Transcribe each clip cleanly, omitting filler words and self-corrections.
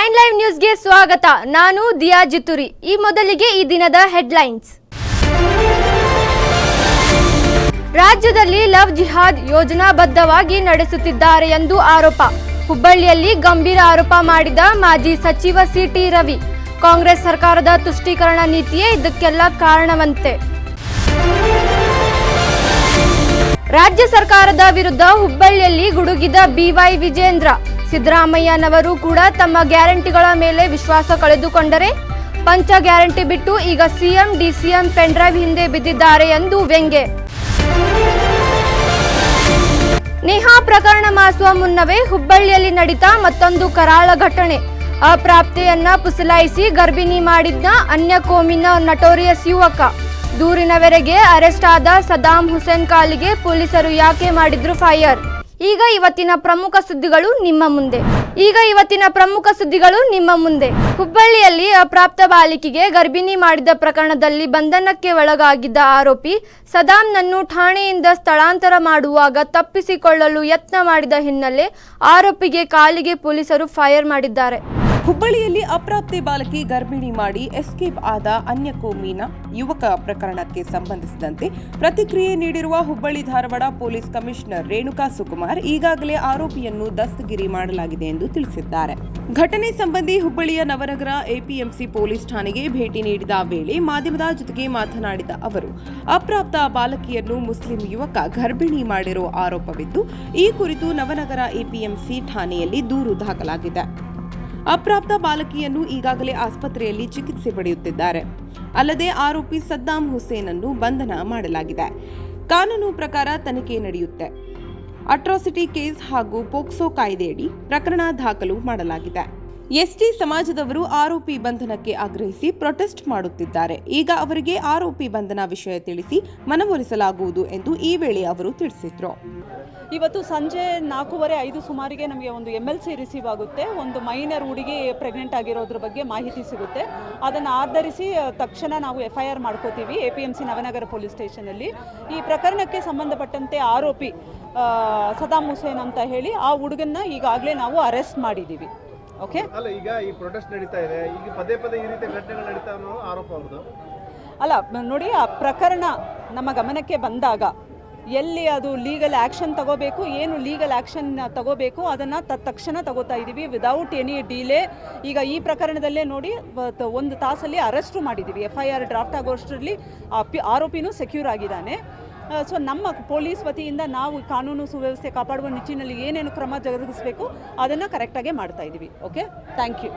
Nine live ನ್ಯೂಸ್ಗೆ ಸ್ವಾಗತ. ನಾನು ದಿಯಾ ಜಿತುರಿ. ಈ ಮೊದಲಿಗೆ ಈ ದಿನದ ಹೆಡ್ಲೈನ್ಸ್. ರಾಜ್ಯದಲ್ಲಿ ಲವ್ ಜಿಹಾದ್ ಯೋಜನಾಬದ್ಧವಾಗಿ ನಡೆಸುತ್ತಿದ್ದಾರೆ ಎಂದು ಆರೋಪ. ಹುಬ್ಬಳ್ಳಿಯಲ್ಲಿ ಗಂಭೀರ ಆರೋಪ ಮಾಡಿದ ಮಾಜಿ ಸಚಿವ ಸಿಟಿ ರವಿ. ಕಾಂಗ್ರೆಸ್ ಸರ್ಕಾರದ ತುಷ್ಟೀಕರಣ ನೀತಿಯೇ ಇದಕ್ಕೆಲ್ಲ ಕಾರಣವಂತೆ. ರಾಜ್ಯ ಸರ್ಕಾರದ ವಿರುದ್ಧ ಹುಬ್ಬಳ್ಳಿಯಲ್ಲಿ ಗುಡುಗಿದ ಬಿವೈ ವಿಜೇಂದ್ರ. ಸಿದ್ದರಾಮಯ್ಯನವರು ಕೂಡ ತಮ್ಮ ಗ್ಯಾರಂಟಿಗಳ ಮೇಲೆ ವಿಶ್ವಾಸ ಕಳೆದುಕೊಂಡರೆ ಪಂಚ ಗ್ಯಾರಂಟಿ ಬಿಟ್ಟು ಈಗ ಸಿಎಂ ಡಿಸಿಎಂ ಪೆನ್ಡ್ರೈವ್ ಹಿಂದೆ ಬಿದ್ದಿದ್ದಾರೆ ಎಂದು ವ್ಯಂಗ್ಯ. ನೇಹಾ ಪ್ರಕರಣ ಮಾಸುವ ಮುನ್ನವೇ ಹುಬ್ಬಳ್ಳಿಯಲ್ಲಿ ನಡೆದ ಮತ್ತೊಂದು ಕರಾಳ ಘಟನೆ. ಅಪ್ರಾಪ್ತೆಯನ್ನ ಪುಸಲಾಯಿಸಿ ಗರ್ಭಿಣಿ ಮಾಡಿದ್ದ ಅನ್ಯ ಕೋಮಿನ ನಟೋರಿಯಸ್ ಯುವಕ. ದೂರಿನವರೆಗೆ ಅರೆಸ್ಟ್ ಆದ ಸದಾಂ ಹುಸೇನ್ ಕಾಲಿಗೆ ಪೊಲೀಸರು ಯಾಕೆ ಮಾಡಿದ್ರು ಫೈರ್? ಈಗ ಇವತ್ತಿನ ಪ್ರಮುಖ ಸುದ್ದಿಗಳು ನಿಮ್ಮ ಮುಂದೆ. ಹುಬ್ಬಳ್ಳಿಯಲ್ಲಿ ಅಪ್ರಾಪ್ತ ಬಾಲಿಕೆಗೆ ಗರ್ಭಿಣಿ ಮಾಡಿದ ಪ್ರಕರಣದಲ್ಲಿ ಬಂಧನಕ್ಕೆ ಒಳಗಾಗಿದ್ದ ಆರೋಪಿ ಸದಾಂನನ್ನು ಠಾಣೆಯಿಂದ ಸ್ಥಳಾಂತರ ಮಾಡುವಾಗ ತಪ್ಪಿಸಿಕೊಳ್ಳಲು ಯತ್ನ ಮಾಡಿದ ಹಿನ್ನೆಲೆ ಆರೋಪಿಗೆ ಕಾಲಿಗೆ ಪೊಲೀಸರು ಫೈರ್ ಮಾಡಿದ್ದಾರೆ. ಹುಬ್ಬಳ್ಳಿಯಲ್ಲಿ ಅಪ್ರಾಪ್ತೆ ಬಾಲಕಿ ಗರ್ಭಿಣಿ ಮಾಡಿ ಎಸ್ಕೇಪ್ ಆದ ಅನ್ಯ ಕೋಮಿನ ಯುವಕ ಪ್ರಕರಣಕ್ಕೆ ಸಂಬಂಧಿಸಿದಂತೆ ಪ್ರತಿಕ್ರಿಯೆ ನೀಡಿರುವ ಹುಬ್ಬಳ್ಳಿ ಧಾರವಾಡ ಪೊಲೀಸ್ ಕಮಿಷನರ್ ರೇಣುಕಾ ಸುಕುಮಾರ್ ಈಗಾಗಲೇ ಆರೋಪಿಯನ್ನು ದಸ್ತಗಿರಿ ಮಾಡಲಾಗಿದೆ ಎಂದು ತಿಳಿಸಿದ್ದಾರೆ. ಘಟನೆ ಸಂಬಂಧಿ ಹುಬ್ಬಳ್ಳಿಯ ನವನಗರ ಎಪಿಎಂಸಿ ಪೊಲೀಸ್ ಠಾಣೆಗೆ ಭೇಟಿ ನೀಡಿದ ವೇಳೆ ಮಾಧ್ಯಮದ ಜೊತೆಗೆ ಮಾತನಾಡಿದ ಅವರು, ಅಪ್ರಾಪ್ತ ಬಾಲಕಿಯನ್ನು ಮುಸ್ಲಿಂ ಯುವಕ ಗರ್ಭಿಣಿ ಮಾಡಿರೋ ಆರೋಪವಿದ್ದು ಈ ಕುರಿತು ನವನಗರ ಎಪಿಎಂಸಿ ಠಾಣೆಯಲ್ಲಿ ದೂರು ದಾಖಲಾಗಿದೆ. ಅಪ್ರಾಪ್ತ ಬಾಲಕಿಯನ್ನು ಈಗಾಗಲೇ ಆಸ್ಪತ್ರೆಯಲ್ಲಿ ಚಿಕಿತ್ಸೆ ಪಡೆಯುತ್ತಿದ್ದಾರೆ. ಅಲ್ಲದೆ ಆರೋಪಿ ಸದ್ದಾಂ ಹುಸೇನ್ ಅನ್ನು ಬಂಧನ ಮಾಡಲಾಗಿದೆ. ಕಾನೂನು ಪ್ರಕಾರ ತನಿಖೆ ನಡೆಯುತ್ತೆ. ಅಟ್ರಾಸಿಟಿ ಕೇಸ್ ಹಾಗೂ ಪೋಕ್ಸೋ ಕಾಯ್ದೆಯಡಿ ಪ್ರಕರಣ ದಾಖಲು ಮಾಡಲಾಗಿದೆ. ಎಸ್ಟಿ ಸಮಾಜದವರು ಆರೋಪಿ ಬಂಧನಕ್ಕೆ ಆಗ್ರಹಿಸಿ ಪ್ರೊಟೆಸ್ಟ್ ಮಾಡುತ್ತಿದ್ದಾರೆ. ಈಗ ಅವರಿಗೆ ಆರೋಪಿ ಬಂಧನ ವಿಷಯ ತಿಳಿಸಿ ಮನವೊಲಿಸಲಾಗುವುದು ಎಂದು ಈ ವೇಳೆ ಅವರು ತಿಳಿಸಿದರು. ಇವತ್ತು ಸಂಜೆ 4:45 ಸುಮಾರಿಗೆ ನಮಗೆ ಒಂದು MLC ರಿಸೀವ್ ಆಗುತ್ತೆ. ಒಂದು ಮೈನರ್ ಹುಡುಗಿ ಪ್ರೆಗ್ನೆಂಟ್ ಆಗಿರೋದ್ರ ಬಗ್ಗೆ ಮಾಹಿತಿ ಸಿಗುತ್ತೆ. ಅದನ್ನು ಆಧರಿಸಿ ತಕ್ಷಣ ನಾವು FIR ಮಾಡ್ಕೋತೀವಿ APMC ನವನಗರ ಪೊಲೀಸ್ ಸ್ಟೇಷನಲ್ಲಿ. ಈ ಪ್ರಕರಣಕ್ಕೆ ಸಂಬಂಧಪಟ್ಟಂತೆ ಆರೋಪಿ ಸದಾಂ ಹುಸೇನ್ ಅಂತ ಹೇಳಿ ಆ ಹುಡುಗನ್ನ ಈಗಾಗಲೇ ನಾವು ಅರೆಸ್ಟ್ ಮಾಡಿದ್ದೀವಿ. ಓಕೆ, ಅಲ್ಲ ಈಗ ಈ ಪ್ರೊಟೆಸ್ಟ್ ನಡೀತಾ ಇದೆ, ಈಗ ಪದೇ ಈ ರೀತಿ ಘಟನೆಗಳು ನಡೀತಾ ಅನ್ನೋ ಆರೋಪ ಅವ್ರದ್ದು. ಅಲ್ಲ ನೋಡಿ, ಆ ಪ್ರಕರಣ ನಮ್ಮ ಗಮನಕ್ಕೆ ಬಂದಾಗ ಎಲ್ಲಿ ಅದು ಲೀಗಲ್ ಆ್ಯಕ್ಷನ್ ತಗೋಬೇಕು, ಏನು ಲೀಗಲ್ ಆ್ಯಕ್ಷನ್ ತಗೋಬೇಕು ಅದನ್ನು ತಕ್ಷಣ ತಗೋತಾ ಇದ್ದೀವಿ ವಿದೌಟ್ ಎನಿ ಡಿಲೇ. ಈಗ ಈ ಪ್ರಕರಣದಲ್ಲೇ ನೋಡಿ 1 ತಾಸಲ್ಲಿ ಅರೆಸ್ಟು ಮಾಡಿದ್ದೀವಿ. FIR ಡ್ರಾಫ್ಟ್ ಆಗೋಷ್ಟರಲ್ಲಿ ಆರೋಪಿನೂ ಸೆಕ್ಯೂರ್ ಆಗಿದ್ದಾನೆ. ಸೊ ನಮ್ಮ ಪೊಲೀಸ್ ವತಿಯಿಂದ ನಾವು ಕಾನೂನು ಸುವ್ಯವಸ್ಥೆ ಕಾಪಾಡುವ ನಿಟ್ಟಿನಲ್ಲಿ ಏನೇನು ಕ್ರಮ ಜರುಗಿಸಬೇಕು ಅದನ್ನು ಕರೆಕ್ಟಾಗಿ ಮಾಡ್ತಾ ಇದ್ದೀವಿ. Okay, thank you.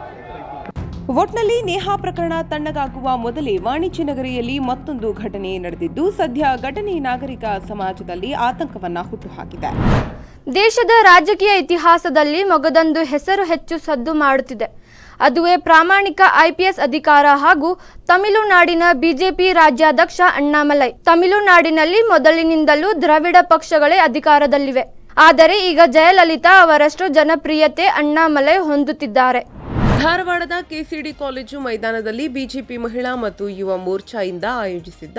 ಒಟ್ನಲ್ಲಿ ನೇಹಾ ಪ್ರಕರಣ ತಣ್ಣಗಾಗುವ ಮೊದಲೇ ವಾಣಿಜ್ಯ ನಗರಿಯಲ್ಲಿ ಮತ್ತೊಂದು ಘಟನೆ ನಡೆದಿದ್ದು ಸದ್ಯ ಘಟನೆ ನಾಗರಿಕ ಸಮಾಜದಲ್ಲಿ ಆತಂಕವನ್ನ ಹುಟ್ಟುಹಾಕಿದೆ. ದೇಶದ ರಾಜಕೀಯ ಇತಿಹಾಸದಲ್ಲಿ ಮಗದೊಂದು ಹೆಸರು ಹೆಚ್ಚು ಸದ್ದು ಮಾಡುತ್ತಿದೆ. ಅದುವೇ ಪ್ರಾಮಾಣಿಕ IPS ಅಧಿಕಾರ ಹಾಗೂ ತಮಿಳುನಾಡಿನ ಬಿಜೆಪಿ ರಾಜ್ಯಾಧ್ಯಕ್ಷ ಅಣ್ಣಾಮಲೈ. ತಮಿಳುನಾಡಿನಲ್ಲಿ ಮೊದಲಿನಿಂದಲೂ ದ್ರವಿಡ ಪಕ್ಷಗಳೇ ಅಧಿಕಾರದಲ್ಲಿವೆ. ಆದರೆ ಈಗ ಜಯಲಲಿತಾ ಅವರಷ್ಟು ಜನಪ್ರಿಯತೆ ಅಣ್ಣಾಮಲೈ ಹೊಂದುತ್ತಿದ್ದಾರೆ. ಧಾರವಾಡದ KCD ಕಾಲೇಜು ಮೈದಾನದಲ್ಲಿ ಬಿಜೆಪಿ ಮಹಿಳಾ ಮತ್ತು ಯುವ ಮೋರ್ಚಾದಿಂದ ಆಯೋಜಿಸಿದ್ದ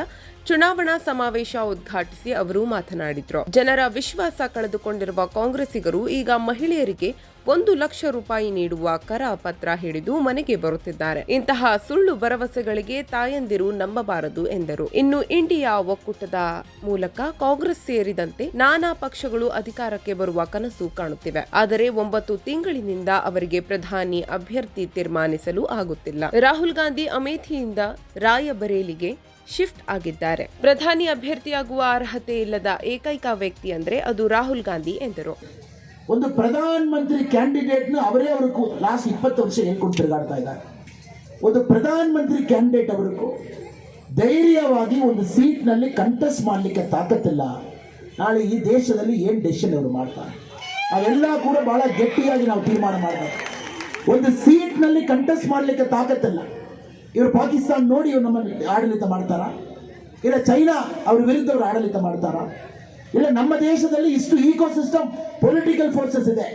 ಚುನಾವಣಾ ಸಮಾವೇಶ ಉದ್ಘಾಟಿಸಿ ಅವರು ಮಾತನಾಡಿದರು. ಜನರ ವಿಶ್ವಾಸ ಕಳೆದುಕೊಂಡಿರುವ ಕಾಂಗ್ರೆಸ್ಸಿಗರು ಈಗ ಮಹಿಳೆಯರಿಗೆ 1 ಲಕ್ಷ ರೂಪಾಯಿ ನೀಡುವ ಕರ ಪತ್ರ ಹಿಡಿದು ಮನೆಗೆ ಬರುತ್ತಿದ್ದಾರೆ. ಇಂತಹ ಸುಳ್ಳು ಭರವಸೆಗಳಿಗೆ ತಾಯಂದಿರು ನಂಬಬಾರದು ಎಂದರು. ಇನ್ನು ಇಂಡಿಯಾ ಒಕ್ಕೂಟದ ಮೂಲಕ ಕಾಂಗ್ರೆಸ್ ಸೇರಿದಂತೆ ನಾನಾ ಪಕ್ಷಗಳು ಅಧಿಕಾರಕ್ಕೆ ಬರುವ ಕನಸು ಕಾಣುತ್ತಿವೆ. ಆದರೆ 9 ತಿಂಗಳಿನಿಂದ ಅವರಿಗೆ ಪ್ರಧಾನಿ ಅಭ್ಯರ್ಥಿ ತೀರ್ಮಾನಿಸಲು ಆಗುತ್ತಿಲ್ಲ. ರಾಹುಲ್ ಗಾಂಧಿ ಅಮೇಥಿಯಿಂದ ರಾಯಬರೇಲಿಗೆ ಶಿಫ್ಟ್ ಆಗಿದ್ದಾರೆ. ಪ್ರಧಾನಿ ಅಭ್ಯರ್ಥಿಯಾಗುವ ಅರ್ಹತೆ ಇಲ್ಲದ ಏಕೈಕ ವ್ಯಕ್ತಿ ಅಂದ್ರೆ ಅದು ರಾಹುಲ್ ಗಾಂಧಿ ಎಂದರು. ಒಂದು ಪ್ರಧಾನ ಮಂತ್ರಿ ಕ್ಯಾಂಡಿಡೇಟ್ನ ಅವರೇ ಅವ್ರಿಗೂ ಲಾಸ್ಟ್ 20 ವರ್ಷ ಹೇಳ್ಕೊಂಡು ತಿರುಗಾಡ್ತಾ ಇದ್ದಾರೆ. ಒಂದು ಪ್ರಧಾನ ಮಂತ್ರಿ ಕ್ಯಾಂಡಿಡೇಟ್ ಅವರಿಗೂ ಧೈರ್ಯವಾಗಿ ಒಂದು ಸೀಟ್ನಲ್ಲಿ ಕಂಟೆಸ್ಟ್ ಮಾಡಲಿಕ್ಕೆ ತಾಕತ್ತಿಲ್ಲ. ನಾಳೆ ಈ ದೇಶದಲ್ಲಿ ಏನು ಡೆಸಿಷನ್ ಅವರು ಮಾಡ್ತಾರೆ ನಾವೆಲ್ಲ ಕೂಡ ಬಹಳ ಗಟ್ಟಿಯಾಗಿ ನಾವು ತೀರ್ಮಾನ ಮಾಡಬೇಕು. ಒಂದು ಸೀಟ್ನಲ್ಲಿ ಕಂಟೆಸ್ಟ್ ಮಾಡಲಿಕ್ಕೆ ತಾಕತ್ತಿಲ್ಲ. ಇವರು ಪಾಕಿಸ್ತಾನ ನೋಡಿ ಇವರು ನಮ್ಮನ್ನು ಆಡಳಿತ ಮಾಡ್ತಾರಾ? ಇಲ್ಲ ಚೈನಾ ಅವ್ರ ವಿರುದ್ಧ ಅವರು ಆಡಳಿತ ಮಾಡ್ತಾರಾ? ಇಲ್ಲ ನಮ್ಮ ದೇಶದಲ್ಲಿ ಇಷ್ಟು ಈಕೋಸಿಸ್ಟಮ್ ಪೊಲಿಟಿಕಲ್ ಫೋರ್ಸಸ್ ಇದೆ,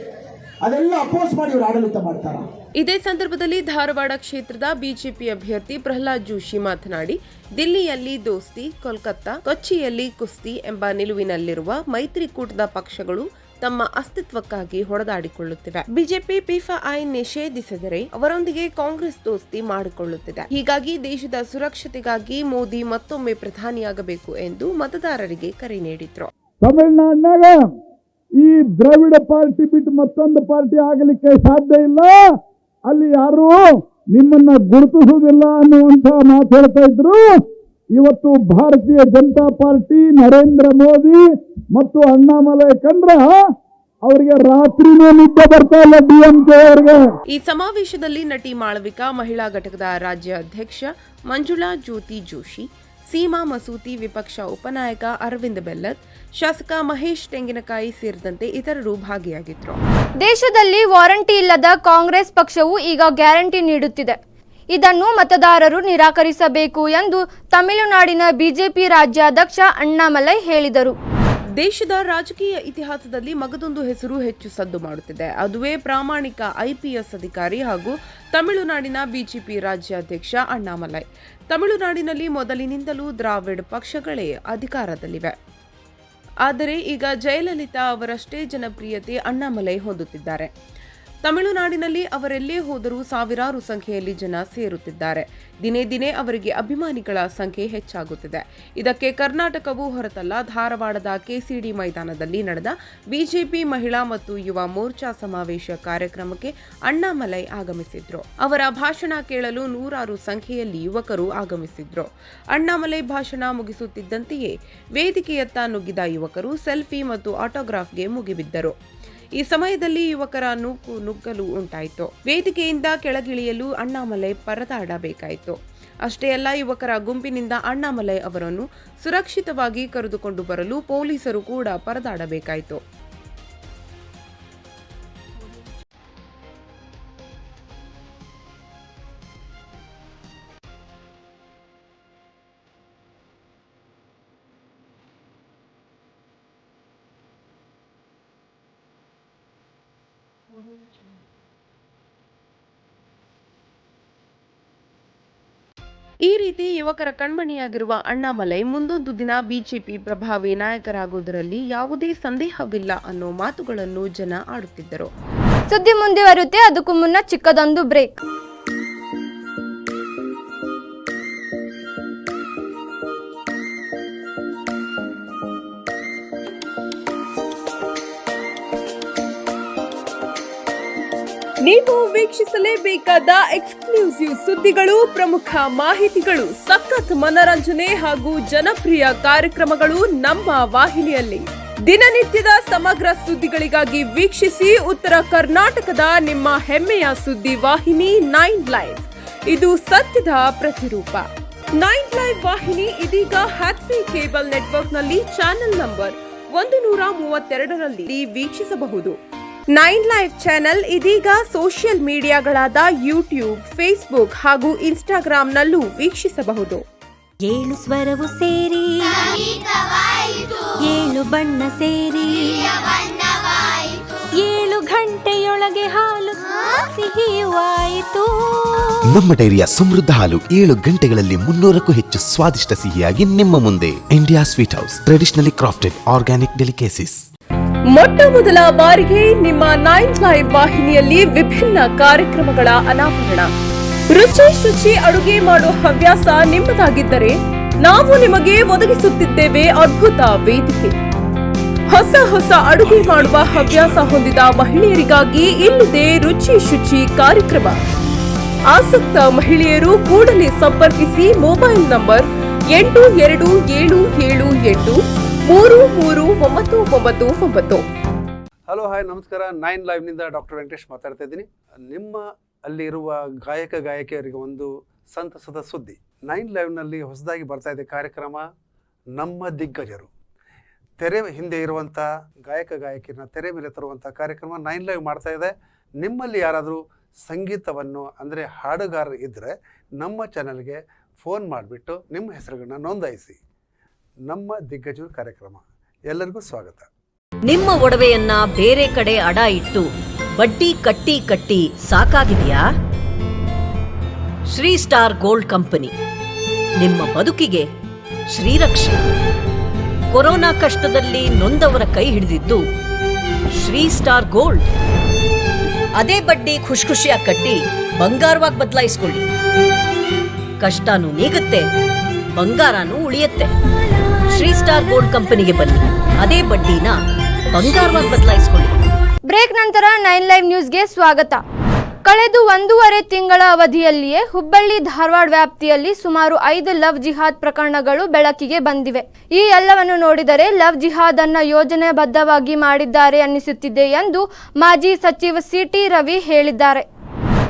ಅದೆಲ್ಲ ಅಪೋಸ್ ಮಾಡಿ ಇವರು ಆಡಳಿತ ಮಾಡ್ತಾರ? ಇದೇ ಸಂದರ್ಭದಲ್ಲಿ ಧಾರವಾಡ ಕ್ಷೇತ್ರದ ಬಿಜೆಪಿ ಅಭ್ಯರ್ಥಿ ಪ್ರಹ್ಲಾದ್ ಜೋಶಿ ಮಾತನಾಡಿ, ದಿಲ್ಲಿಯಲ್ಲಿ ದೋಸ್ತಿ, ಕೋಲ್ಕತ್ತಾ, ಕೊಚ್ಚಿಯಲ್ಲಿ ಕುಸ್ತಿ ಎಂಬ ನಿಲುವಿನಲ್ಲಿರುವ ಮೈತ್ರಿಕೂಟದ ಪಕ್ಷಗಳು ತಮ್ಮ ಅಸ್ತಿತ್ವಕ್ಕಾಗಿ ಹೊಡೆದಾಡಿಕೊಳ್ಳುತ್ತಿವೆ. ಬಿಜೆಪಿ ಪಿಎಫ್ಐ ನಿಷೇಧಿಸಿದರೆ ಅವರೊಂದಿಗೆ ಕಾಂಗ್ರೆಸ್ ದೋಸ್ತಿ ಮಾಡಿಕೊಳ್ಳುತ್ತಿದೆ. ಹೀಗಾಗಿ ದೇಶದ ಸುರಕ್ಷತೆಗಾಗಿ ಮೋದಿ ಮತ್ತೊಮ್ಮೆ ಪ್ರಧಾನಿಯಾಗಬೇಕು ಎಂದು ಮತದಾರರಿಗೆ ಕರೆ ನೀಡಿದ್ರು. ತಮಿಳುನಾಡಿನಾಗ ಈ ದ್ರಾವಿಡ ಪಾರ್ಟಿ ಬಿಟ್ಟು ಮತ್ತೊಂದು ಪಾರ್ಟಿ ಆಗಲಿಕ್ಕೆ ಸಾಧ್ಯ ಇಲ್ಲ, ಅಲ್ಲಿ ಯಾರು ನಿಮ್ಮನ್ನ ಗುರುತಿಸುವುದಿಲ್ಲ ಅನ್ನುವಂತ ಮಾತು ಹೇಳ್ತಾ ಇದ್ರು. ಇವತ್ತು ಭಾರತೀಯ ಜನತಾ ಪಾರ್ಟಿ ನರೇಂದ್ರ ಮೋದಿ ಮತ್ತು ಅಣ್ಣಾಮಲೈ ಕಂಡ್ರ ಅವರಿಗೆ ರಾತ್ರಿನೇ ನಿದ್ದೆ ಬರ್ತಾ ಇಲ್ಲ ಡಿಎಂಕೆ ಅವರಿಗೆ. ಈ ಸಮಾವೇಶದಲ್ಲಿ ನಟಿ ಮಾಳವಿಕಾ, ಮಹಿಳಾ ಘಟಕದ ರಾಜ್ಯ ಅಧ್ಯಕ್ಷ ಮಂಜುಳಾ ಜ್ಯೋತಿ ಜೋಶಿ, ಸೀಮಾ ಮಸೂತಿ, ವಿಪಕ್ಷ ಉಪನಾಯಕ ಅರವಿಂದ್ ಬೆಲ್ಲದ್, ಶಾಸಕ ಮಹೇಶ್ ತೆಂಗಿನಕಾಯಿ ಸೇರಿದಂತೆ ಇತರರು ಭಾಗಿಯಾಗಿದ್ದರು. ದೇಶದಲ್ಲಿ ವಾರಂಟಿ ಇಲ್ಲದ ಕಾಂಗ್ರೆಸ್ ಪಕ್ಷವು ಈಗ ಗ್ಯಾರಂಟಿ ನೀಡುತ್ತಿದೆ. ಇದನ್ನು ಮತದಾರರು ನಿರಾಕರಿಸಬೇಕು ಎಂದು ತಮಿಳುನಾಡಿನ ಬಿಜೆಪಿ ರಾಜ್ಯಾಧ್ಯಕ್ಷ ಅಣ್ಣಾಮಲೈ ಹೇಳಿದರು. ದೇಶದ ರಾಜಕೀಯ ಇತಿಹಾಸದಲ್ಲಿ ಮಗದೊಂದು ಹೆಸರು ಹೆಚ್ಚು ಸದ್ದು ಮಾಡುತ್ತಿದೆ. ಅದುವೇ ಪ್ರಾಮಾಣಿಕ ಐಪಿಎಸ್ ಅಧಿಕಾರಿ ಹಾಗೂ ತಮಿಳುನಾಡಿನ ಬಿಜೆಪಿ ರಾಜ್ಯಾಧ್ಯಕ್ಷ ಅಣ್ಣಾಮಲೈ. ತಮಿಳುನಾಡಿನಲ್ಲಿ ಮೊದಲಿನಿಂದಲೂ ದ್ರಾವಿಡ್ ಪಕ್ಷಗಳೇ ಅಧಿಕಾರದಲ್ಲಿವೆ. ಆದರೆ ಈಗ ಜಯಲಲಿತಾ ಅವರಷ್ಟೇ ಜನಪ್ರಿಯತೆ ಅಣ್ಣಾಮಲೈ ಹೊಂದುತ್ತಿದ್ದಾರೆ. ತಮಿಳುನಾಡಿನಲ್ಲಿ ಅವರೆಲ್ಲೇ ಹೋದರೂ ಸಾವಿರಾರು ಸಂಖ್ಯೆಯಲ್ಲಿ ಜನ ಸೇರುತ್ತಿದ್ದಾರೆ. ದಿನೇ ದಿನೇ ಅವರಿಗೆ ಅಭಿಮಾನಿಗಳ ಸಂಖ್ಯೆ ಹೆಚ್ಚಾಗುತ್ತಿದೆ. ಇದಕ್ಕೆ ಕರ್ನಾಟಕವೂ ಹೊರತಲ್ಲ. ಧಾರವಾಡದ ಕೆಸಿಡಿ ಮೈದಾನದಲ್ಲಿ ನಡೆದ ಬಿಜೆಪಿ ಮಹಿಳಾ ಮತ್ತು ಯುವ ಮೋರ್ಚಾ ಸಮಾವೇಶ ಕಾರ್ಯಕ್ರಮಕ್ಕೆ ಅಣ್ಣಾಮಲೈ ಆಗಮಿಸಿದ್ರು. ಅವರ ಭಾಷಣ ಕೇಳಲು ನೂರಾರು ಸಂಖ್ಯೆಯಲ್ಲಿ ಯುವಕರು ಆಗಮಿಸಿದ್ರು. ಅಣ್ಣಾಮಲೈ ಭಾಷಣ ಮುಗಿಸುತ್ತಿದ್ದಂತೆಯೇ ವೇದಿಕೆಯತ್ತ ನುಗ್ಗಿದ ಯುವಕರು ಸೆಲ್ಫಿ ಮತ್ತು ಆಟೋಗ್ರಾಫ್ಗೆ ಮುಗಿಬಿದ್ದರು. ಈ ಸಮಯದಲ್ಲಿ ಯುವಕರ ನುಗ್ಗಲು ಉಂಟಾಯಿತು. ವೇದಿಕೆಯಿಂದ ಕೆಳಗಿಳಿಯಲು ಅಣ್ಣಾಮಲೈ ಪರದಾಡಬೇಕಾಯಿತು. ಅಷ್ಟೇ ಅಲ್ಲ, ಯುವಕರ ಗುಂಪಿನಿಂದ ಅಣ್ಣಾಮಲೈ ಅವರನ್ನು ಸುರಕ್ಷಿತವಾಗಿ ಕರೆದುಕೊಂಡು ಬರಲು ಪೊಲೀಸರು ಕೂಡ ಪರದಾಡಬೇಕಾಯಿತು. ಈ ರೀತಿ ಯುವಕರ ಕಣ್ಮಣಿಯಾಗಿರುವ ಅಣ್ಣಾಮಲೈ ಮುಂದೊಂದು ದಿನ ಬಿಜೆಪಿ ಪ್ರಭಾವಿ ನಾಯಕರಾಗುವುದರಲ್ಲಿ ಯಾವುದೇ ಸಂದೇಹವಿಲ್ಲ ಅನ್ನೋ ಮಾತುಗಳನ್ನು ಜನ ಆಡುತ್ತಿದ್ದರು. ಸುದ್ದಿ ಮುಂದುವರಿಯುತ್ತೆ, ಅದಕ್ಕೂ ಮುನ್ನ ಚಿಕ್ಕದೊಂದು ಬ್ರೇಕ್. ನೀವು ವೀಕ್ಷಿಸಲೇಬೇಕಾದ ಎಕ್ಸ್ಕ್ಲೂಸಿವ್ ಸುದ್ದಿಗಳು, ಪ್ರಮುಖ ಮಾಹಿತಿಗಳು, ಸಖತ್ ಮನರಂಜನೆ ಹಾಗೂ ಜನಪ್ರಿಯ ಕಾರ್ಯಕ್ರಮಗಳು ನಮ್ಮ ವಾಹಿನಿಯಲ್ಲಿ. ದಿನನಿತ್ಯದ ಸಮಗ್ರ ಸುದ್ದಿಗಳಿಗಾಗಿ ವೀಕ್ಷಿಸಿ ಉತ್ತರ ಕರ್ನಾಟಕದ ನಿಮ್ಮ ಹೆಮ್ಮೆಯ ಸುದ್ದಿ ವಾಹಿನಿ 9 ಲೈವ್. ಇದು ಸತ್ಯದ ಪ್ರತಿರೂಪ. 9 ಲೈವ್ ವಾಹಿನಿ ಇದೀಗ ಹ್ಯಾಥ್ವೇ ಕೇಬಲ್ ನೆಟ್ವರ್ಕ್ನಲ್ಲಿ ಚಾನೆಲ್ ನಂಬರ್ 132ರಲ್ಲಿ ವೀಕ್ಷಿಸಬಹುದು. 9 ಲೈವ್ ಚಾನೆಲ್ ಇದೀಗ ಸೋಷಿಯಲ್ ಮೀಡಿಯಾಗಳಾದ ಯೂಟ್ಯೂಬ್, ಫೇಸ್ಬುಕ್ ಹಾಗೂ ಇನ್ಸ್ಟಾಗ್ರಾಂನಲ್ಲೂ ವೀಕ್ಷಿಸಬಹುದು. 7 ಸ್ವರವು ಸೇರಿ 7 ಬಣ್ಣ ಸೇರಿ 7 ಗಂಟೆಯೊಳಗೆ ಹಾಲು ಸಿಹಿಯಾಯಿತು. ನಮ್ಮ ಡೈರಿಯ ಸಮೃದ್ಧ ಹಾಲು 7 ಗಂಟೆಗಳಲ್ಲಿ 300ಕ್ಕೂ ಹೆಚ್ಚು ಸ್ವಾದಿಷ್ಟ ಸಿಹಿಯಾಗಿ ನಿಮ್ಮ ಮುಂದೆ. India sweet house, traditionally crafted organic delicacies. ಮೊಟ್ಟ ಮೊದಲ ಬಾರಿಗೆ ನಿಮ್ಮ 9 ಲೈವ್ ವಾಹಿನಿಯಲ್ಲಿ ವಿಭಿನ್ನ ಕಾರ್ಯಕ್ರಮಗಳ ಅನಾವರಣ. ರುಚಿ ಶುಚಿ ಅಡುಗೆ ಮಾಡೋ ಹವ್ಯಾಸ ನಿಮ್ಮದಾಗಿದ್ದರೆ ನಾವು ನಿಮಗೆ ಒದಗಿಸುತ್ತಿದ್ದೇವೆ ಅದ್ಭುತ ವೇದಿಕೆ. ಹೊಸ ಹೊಸ ಅಡುಗೆ ಮಾಡುವ ಹವ್ಯಾಸ ಹೊಂದಿದ ಮಹಿಳೆಯರಿಗಾಗಿ ಇಲ್ಲಿದೆ ರುಚಿ ಶುಚಿ ಕಾರ್ಯಕ್ರಮ. ಆಸಕ್ತ ಮಹಿಳೆಯರು ಕೂಡಲೇ ಸಂಪರ್ಕಿಸಿ. Mobile number 827778339999. ಹಲೋ, ಹಾಯ್, ನಮಸ್ಕಾರ. 9 ಲೈವ್ನಿಂದ ಡಾಕ್ಟರ್ ವೆಂಕಟೇಶ್ ಮಾತಾಡ್ತಾ ಇದ್ದೀನಿ. ನಿಮ್ಮ ಅಲ್ಲಿರುವ ಗಾಯಕಿಯರಿಗೆ ಒಂದು ಸಂತಸದ ಸುದ್ದಿ. 9 ಲೈವ್ನಲ್ಲಿ ಹೊಸದಾಗಿ ಬರ್ತಾ ಇದೆ ಕಾರ್ಯಕ್ರಮ ನಮ್ಮ ದಿಗ್ಗಜರು. ತೆರೆ ಹಿಂದೆ ಇರುವಂಥ ಗಾಯಕಿಯರನ್ನ ತೆರೆ ಮೇಲೆ ತರುವಂಥ ಕಾರ್ಯಕ್ರಮ 9 ಲೈವ್ ಮಾಡ್ತಾ ಇದೆ. ನಿಮ್ಮಲ್ಲಿ ಯಾರಾದರೂ ಸಂಗೀತವನ್ನು ಅಂದರೆ ಹಾಡುಗಾರರು ಇದ್ದರೆ ನಮ್ಮ ಚಾನಲ್ಗೆ ಫೋನ್ ಮಾಡಿಬಿಟ್ಟು ನಿಮ್ಮ ಹೆಸರುಗಳನ್ನ ನೋಂದಾಯಿಸಿ. ನಮ್ಮ ದಿಗ್ಗಜರು ಕಾರ್ಯಕ್ರಮ. ಎಲ್ಲರಿಗೂ ಸ್ವಾಗತ. ನಿಮ್ಮ ಒಡವೆಯನ್ನ ಬೇರೆ ಕಡೆ ಅಡ ಇಟ್ಟು ಬಡ್ಡಿ ಕಟ್ಟಿ ಕಟ್ಟಿ ಸಾಕಾಗಿದೆಯಾ? ಶ್ರೀ ಸ್ಟಾರ್ ಗೋಲ್ಡ್ ಕಂಪನಿ ನಿಮ್ಮ ಬದುಕಿಗೆ ಶ್ರೀರಕ್ಷೆ. ಕೊರೋನಾ ಕಷ್ಟದಲ್ಲಿ ನೊಂದವರ ಕೈ ಹಿಡಿದಿದ್ದು ಶ್ರೀ ಸ್ಟಾರ್ ಗೋಲ್ಡ್. ಅದೇ ಬಡ್ಡಿ ಖುಷಿ ಖುಷಿಯಾಗಿ ಕಟ್ಟಿ ಬಂಗಾರವಾಗಿ ಬದಲಾಯಿಸ್ಕೊಳ್ಳಿ. ಕಷ್ಟನೂ ನೀಗುತ್ತೆ, ಬಂಗಾರನೂ ಉಳಿಯುತ್ತೆ. ಶ್ರೀ ಸ್ಟಾರ್ ಗೋಲ್ಡ್ ಕಂಪನಿಗೆ ಬನ್ನಿ, ಅದೇ ಬಡ್ಡಿನ ಬಂಗಾರವಾಗಿ ಬದಲಾಯಿಸ್ಕೊಳ್ಳಿ. ಬ್ರೇಕ್ ನಂತರ 9 ಲೈವ್ ನ್ಯೂಸ್ಗೆ ಸ್ವಾಗತ. ಕಳೆದ 1.5 ತಿಂಗಳ ಅವಧಿಯಲ್ಲಿಯೇ ಹುಬ್ಬಳ್ಳಿ ಧಾರವಾಡ ವ್ಯಾಪ್ತಿಯಲ್ಲಿ ಸುಮಾರು 5 ಲವ್ ಜಿಹಾದ್ ಪ್ರಕರಣಗಳು ಬೆಳಕಿಗೆ ಬಂದಿವೆ. ಈ ಎಲ್ಲವನ್ನು ನೋಡಿದರೆ ಲವ್ ಜಿಹಾದ್ ಅನ್ನ ಯೋಜನೆಬದ್ಧವಾಗಿ ಮಾಡಿದ್ದಾರೆ ಅನ್ನಿಸುತ್ತಿದೆ ಎಂದು ಮಾಜಿ ಸಚಿವ ಸಿಟಿ ರವಿ ಹೇಳಿದ್ದಾರೆ.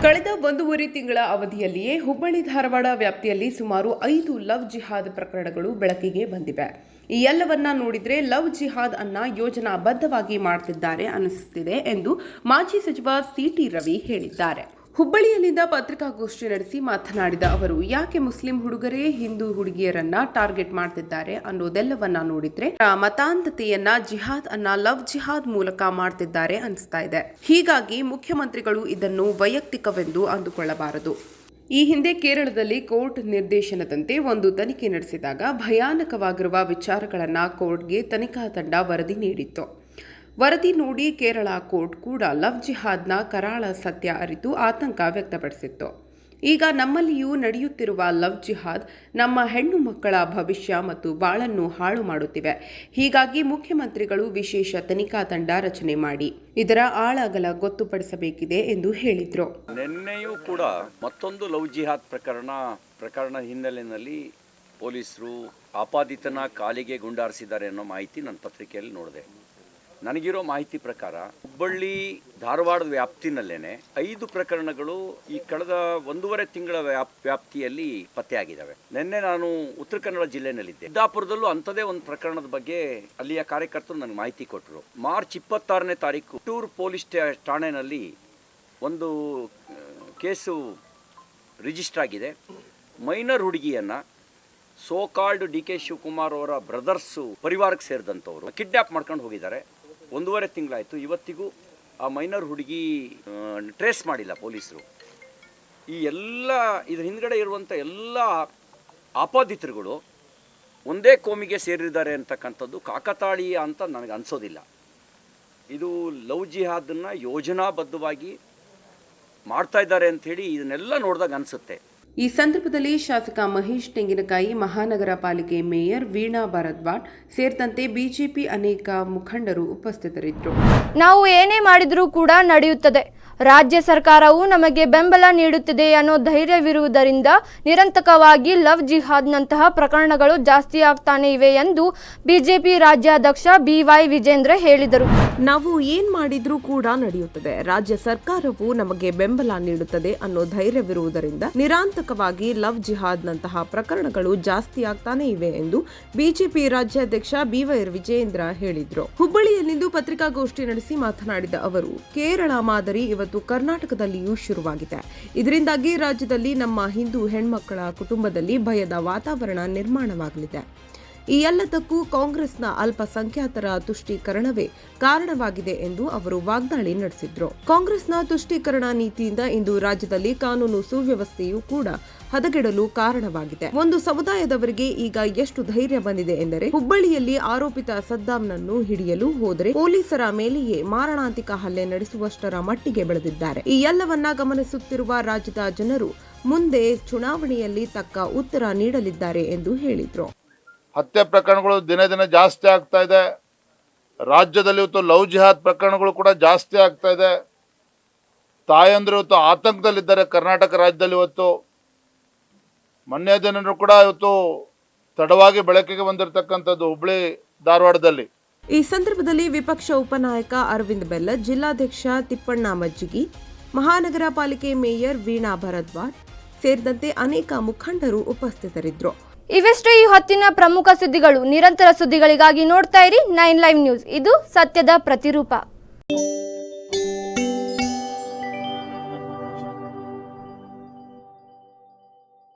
ಕಳೆದ 1.5 ತಿಂಗಳ ಅವಧಿಯಲ್ಲಿಯೇ ಹುಬ್ಬಳ್ಳಿ ಧಾರವಾಡ ವ್ಯಾಪ್ತಿಯಲ್ಲಿ ಸುಮಾರು 5 ಲವ್ ಜಿಹಾದ್ ಪ್ರಕರಣಗಳು ಬೆಳಕಿಗೆ ಬಂದಿವೆ. ಈ ಎಲ್ಲವನ್ನ ನೋಡಿದ್ರೆ ಲವ್ ಜಿಹಾದ್ ಅನ್ನ ಯೋಜನಾಬದ್ಧವಾಗಿ ಮಾಡ್ತಿದ್ದಾರೆ ಅನಿಸುತ್ತಿದೆ ಎಂದು ಮಾಜಿ ಸಚಿವ ಸಿಟಿ ರವಿ ಹೇಳಿದ್ದಾರೆ. ಹುಬ್ಬಳ್ಳಿಯಲ್ಲಿಂದ ಪತ್ರಿಕಾಗೋಷ್ಠಿ ನಡೆಸಿ ಮಾತನಾಡಿದ ಅವರು, ಯಾಕೆ ಮುಸ್ಲಿಂ ಹುಡುಗರೇ ಹಿಂದೂ ಹುಡುಗಿಯರನ್ನ ಟಾರ್ಗೆಟ್ ಮಾಡ್ತಿದ್ದಾರೆ ಅನ್ನೋದೆಲ್ಲವನ್ನ ನೋಡಿದ್ರೆ ಮತಾಂಧತೆಯನ್ನ ಜಿಹಾದ್ ಅನ್ನ ಲವ್ ಜಿಹಾದ್ ಮೂಲಕ ಮಾಡ್ತಿದ್ದಾರೆ ಅನಿಸ್ತಾ ಇದೆ. ಹೀಗಾಗಿ ಮುಖ್ಯಮಂತ್ರಿಗಳು ಇದನ್ನು ವೈಯಕ್ತಿಕವೆಂದು ಅಂದುಕೊಳ್ಳಬಾರದು. ಈ ಹಿಂದೆ ಕೇರಳದಲ್ಲಿ ಕೋರ್ಟ್ ನಿರ್ದೇಶನದಂತೆ ಒಂದು ತನಿಖೆ ನಡೆಸಿದಾಗ ಭಯಾನಕವಾಗಿರುವ ವಿಚಾರಗಳನ್ನು ಕೋರ್ಟ್ಗೆ ತನಿಖಾ ತಂಡ ವರದಿ ನೀಡಿತ್ತು. ವರದಿ ನೋಡಿ ಕೇರಳ ಕೋರ್ಟ್ ಕೂಡ ಲವ್ ಜಿಹಾದ್ನ ಕರಾಳ ಸತ್ಯ ಅರಿತು ಆತಂಕ ವ್ಯಕ್ತಪಡಿಸಿತ್ತು. ಈಗ ನಮ್ಮಲ್ಲಿಯೂ ನಡೆಯುತ್ತಿರುವ ಲವ್ ಜಿಹಾದ್ ನಮ್ಮ ಹೆಣ್ಣು ಮಕ್ಕಳ ಭವಿಷ್ಯ ಮತ್ತು ಬಾಳನ್ನು ಹಾಳು ಮಾಡುತ್ತಿವೆ. ಹೀಗಾಗಿ ಮುಖ್ಯಮಂತ್ರಿಗಳು ವಿಶೇಷ ತನಿಖಾ ತಂಡ ರಚನೆ ಮಾಡಿ ಇದರ ಆಳಗಲ ಗೊತ್ತುಪಡಿಸಬೇಕಿದೆ ಎಂದು ಹೇಳಿದರು. ನಿನ್ನೆಯೂ ಕೂಡ ಮತ್ತೊಂದು ಲವ್ ಜಿಹಾದ್ ಪ್ರಕರಣ ಹಿನ್ನೆಲೆಯಲ್ಲಿ ಪೊಲೀಸರು ಆಪಾದಿತನ ಕಾಲಿಗೆ ಗುಂಡಾರಿಸಿದ್ದಾರೆ ಅನ್ನೋ ಮಾಹಿತಿ ನನ್ನ ಪತ್ರಿಕೆಯಲ್ಲಿ ನೋಡಿದೆ. ನನಗಿರೋ ಮಾಹಿತಿ ಪ್ರಕಾರ ಹುಬ್ಬಳ್ಳಿ ಧಾರವಾಡದ ವ್ಯಾಪ್ತಿನಲ್ಲೇನೆ 5 ಪ್ರಕರಣಗಳು ಈ ಕಳೆದ 1.5 ತಿಂಗಳ ವ್ಯಾಪ್ತಿಯಲ್ಲಿ ಪತ್ತೆಯಾಗಿದ್ದಾವೆ. ನಿನ್ನೆ ನಾನು ಉತ್ತರ ಕನ್ನಡ ಜಿಲ್ಲೆನಲ್ಲಿದ್ದೆ. ಸಿದ್ದಾಪುರದಲ್ಲೂ ಅಂಥದೇ ಒಂದು ಪ್ರಕರಣದ ಬಗ್ಗೆ ಅಲ್ಲಿಯ ಕಾರ್ಯಕರ್ತರು ನನಗೆ ಮಾಹಿತಿ ಕೊಟ್ಟರು. ಮಾರ್ಚ್ 26ನೇ ತಾರೀಕು ಹುಟ್ಟೂರು ಪೊಲೀಸ್ ಠಾಣೆಯಲ್ಲಿ ಒಂದು ಕೇಸು ರಿಜಿಸ್ಟರ್ ಆಗಿದೆ. ಮೈನರ್ ಹುಡುಗಿಯನ್ನು ಸೋಕಾಲ್ಡ್ ಡಿ ಕೆ ಶಿವಕುಮಾರ್ ಅವರ ಬ್ರದರ್ಸು ಪರಿವಾರಕ್ಕೆ ಸೇರಿದಂಥವ್ರು ಕಿಡ್ನ್ಯಾಪ್ ಮಾಡ್ಕೊಂಡು ಹೋಗಿದ್ದಾರೆ. 1.5 ತಿಂಗಳಾಯಿತು. ಇವತ್ತಿಗೂ ಆ ಮೈನರ್ ಹುಡುಗಿ ಟ್ರೇಸ್ ಮಾಡಿಲ್ಲ ಪೊಲೀಸರು. ಈ ಎಲ್ಲ ಇದ್ರ ಹಿಂದ್ಗಡೆ ಇರುವಂಥ ಎಲ್ಲ ಆಪಾದಿತರುಗಳು ಒಂದೇ ಕೋಮಿಗೆ ಸೇರಿದ್ದಾರೆ ಅಂತಕ್ಕಂಥದ್ದು ಕಾಕತಾಳೀಯ ಅಂತ ನನಗೆ ಅನಿಸೋದಿಲ್ಲ. ಇದು ಲವ್ ಜಿಹಾದನ್ನು ಯೋಜನಾಬದ್ಧವಾಗಿ ಮಾಡ್ತಾ ಇದ್ದಾರೆ ಅಂಥೇಳಿ ಇದನ್ನೆಲ್ಲ ನೋಡಿದಾಗ ಅನಿಸುತ್ತೆ. ಈ ಸಂದರ್ಭದಲ್ಲಿ ಶಾಸಕ ಮಹೇಶ್ ತೆಂಗಿನಕಾಯಿ, ಮಹಾನಗರ ಪಾಲಿಕೆ ಮೇಯರ್ ವೀಣಾ ಭರದ್ವಾಜ್ ಸೇರಿದಂತೆ ಬಿಜೆಪಿ ಅನೇಕ ಮುಖಂಡರು ಉಪಸ್ಥಿತರಿದ್ದರು. ನಾವು ಏನೇ ಮಾಡಿದರೂ ಕೂಡ ನಡೆಯುತ್ತದೆ. ರಾಜ್ಯ ಸರ್ಕಾರವು ನಮಗೆ ಬೆಂಬಲ ನೀಡುತ್ತಿದೆ ಅನ್ನೋ ಧೈರ್ಯವಿರುವುದರಿಂದ ನಿರಂತರವಾಗಿ ಲವ್ ಜಿಹಾದ್ನಂತಹ ಪ್ರಕರಣಗಳು ಜಾಸ್ತಿ ಆಗ್ತಾನೆ ಇವೆ ಎಂದು ಬಿಜೆಪಿ ರಾಜ್ಯಾಧ್ಯಕ್ಷ BY ವಿಜೇಂದ್ರ ಹೇಳಿದರು. ನಾವು ಏನ್ ಮಾಡಿದ್ರೂ ಕೂಡ ನಡೆಯುತ್ತದೆ. ರಾಜ್ಯ ಸರ್ಕಾರವು ನಮಗೆ ಬೆಂಬಲ ನೀಡುತ್ತದೆ ಅನ್ನೋ ಧೈರ್ಯವಿರುವುದರಿಂದ ನಿರಾಂತಕವಾಗಿ ಲವ್ ಜಿಹಾದ್ನಂತಹ ಪ್ರಕರಣಗಳು ಜಾಸ್ತಿ ಆಗ್ತಾನೆ ಇವೆ ಎಂದು ಬಿಜೆಪಿ ರಾಜ್ಯಾಧ್ಯಕ್ಷ BY ವಿಜೇಂದ್ರ ಹೇಳಿದರು. ಹುಬ್ಬಳ್ಳಿಯಲ್ಲಿಂದು ಪತ್ರಿಕಾಗೋಷ್ಠಿ ನಡೆಸಿ ಮಾತನಾಡಿದ ಅವರು, ಕೇರಳ ಮಾದರಿ ಇವತ್ತು ಕರ್ನಾಟಕದಲ್ಲಿಯೂ ಶುರುವಾಗಿದೆ. ಇದರಿಂದಾಗಿ ರಾಜ್ಯದಲ್ಲಿ ನಮ್ಮ ಹಿಂದೂ ಹೆಣ್ಮಕ್ಕಳ ಕುಟುಂಬದಲ್ಲಿ ಭಯದ ವಾತಾವರಣ ನಿರ್ಮಾಣವಾಗಲಿದೆ. ಈ ಎಲ್ಲದಕ್ಕೂ ಕಾಂಗ್ರೆಸ್ನ ಅಲ್ಪಸಂಖ್ಯಾತರ ತುಷ್ಟೀಕರಣವೇ ಕಾರಣವಾಗಿದೆ ಎಂದು ಅವರು ವಾಗ್ದಾಳಿ ನಡೆಸಿದ್ರು. ಕಾಂಗ್ರೆಸ್ನ ತುಷ್ಟೀಕರಣ ನೀತಿಯಿಂದ ಇಂದು ರಾಜ್ಯದಲ್ಲಿ ಕಾನೂನು ಸುವ್ಯವಸ್ಥೆಯೂ ಕೂಡ ಹದಗೆಡಲು ಕಾರಣವಾಗಿದೆ. ಒಂದು ಸಮುದಾಯದವರಿಗೆ ಈಗ ಎಷ್ಟು ಧೈರ್ಯ ಬಂದಿದೆ ಎಂದರೆ ಹುಬ್ಬಳ್ಳಿಯಲ್ಲಿ ಆರೋಪಿತ ಸದ್ದಾಂನನ್ನು ಹಿಡಿಯಲು ಹೋದರೆ ಪೊಲೀಸರ ಮೇಲೆಯೇ ಮಾರಣಾಂತಿಕ ಹಲ್ಲೆ ನಡೆಸುವಷ್ಟರ ಮಟ್ಟಿಗೆ ಬೆಳೆದಿದ್ದಾರೆ. ಈ ಎಲ್ಲವನ್ನ ಗಮನಿಸುತ್ತಿರುವ ರಾಜ್ಯದ ಜನರು ಮುಂದೆ ಚುನಾವಣೆಯಲ್ಲಿ ತಕ್ಕ ಉತ್ತರ ನೀಡಲಿದ್ದಾರೆ ಎಂದು ಹೇಳಿದ್ರು. ಹತ್ಯೆ ಪ್ರಕರಣಗಳು ದಿನೇ ದಿನೇ ಜಾಸ್ತಿ ಆಗ್ತಾ ಇದೆ. ರಾಜ್ಯದಲ್ಲಿ ಇವತ್ತು ಲವ್ ಜಿಹಾದ್ ಪ್ರಕರಣಗಳು ಕೂಡ ಜಾಸ್ತಿ ಆಗ್ತಾ ಇದೆ. ತಾಯಂದ್ರು ಇವತ್ತು ಆತಂಕದಲ್ಲಿದ್ದಾರೆ ಕರ್ನಾಟಕ ರಾಜ್ಯದಲ್ಲಿ. ಇವತ್ತು ಮೊನ್ನೆ ದಿನನೂ ಕೂಡ ಇವತ್ತು ತಡವಾಗಿ ಬೆಳಕಿಗೆ ಬಂದಿರತಕ್ಕಂಥದ್ದು ಹುಬ್ಬಳ್ಳಿ ಧಾರವಾಡದಲ್ಲಿ. ಈ ಸಂದರ್ಭದಲ್ಲಿ ವಿಪಕ್ಷ ಉಪನಾಯಕ ಅರವಿಂದ್ ಬೆಲ್ಲದ್, ಜಿಲ್ಲಾಧ್ಯಕ್ಷ ತಿಪ್ಪಣ್ಣ ಮಜ್ಜಿಗಿ, ಮಹಾನಗರ ಪಾಲಿಕೆ ಮೇಯರ್ ವೀಣಾ ಭರದ್ವಾಜ್ ಸೇರಿದಂತೆ ಅನೇಕ ಮುಖಂಡರು ಉಪಸ್ಥಿತರಿದ್ದರು. ಇವೆಷ್ಟೇ ಈ ಹೊತ್ತಿನ ಪ್ರಮುಖ ಸುದ್ದಿಗಳು. ನಿರಂತರ ಸುದ್ದಿಗಳಿಗಾಗಿ ನೋಡ್ತಾ ಇರಿ 9 ಲೈವ್ ನ್ಯೂಸ್. ಇದು ಸತ್ಯದ ಪ್ರತಿರೂಪ.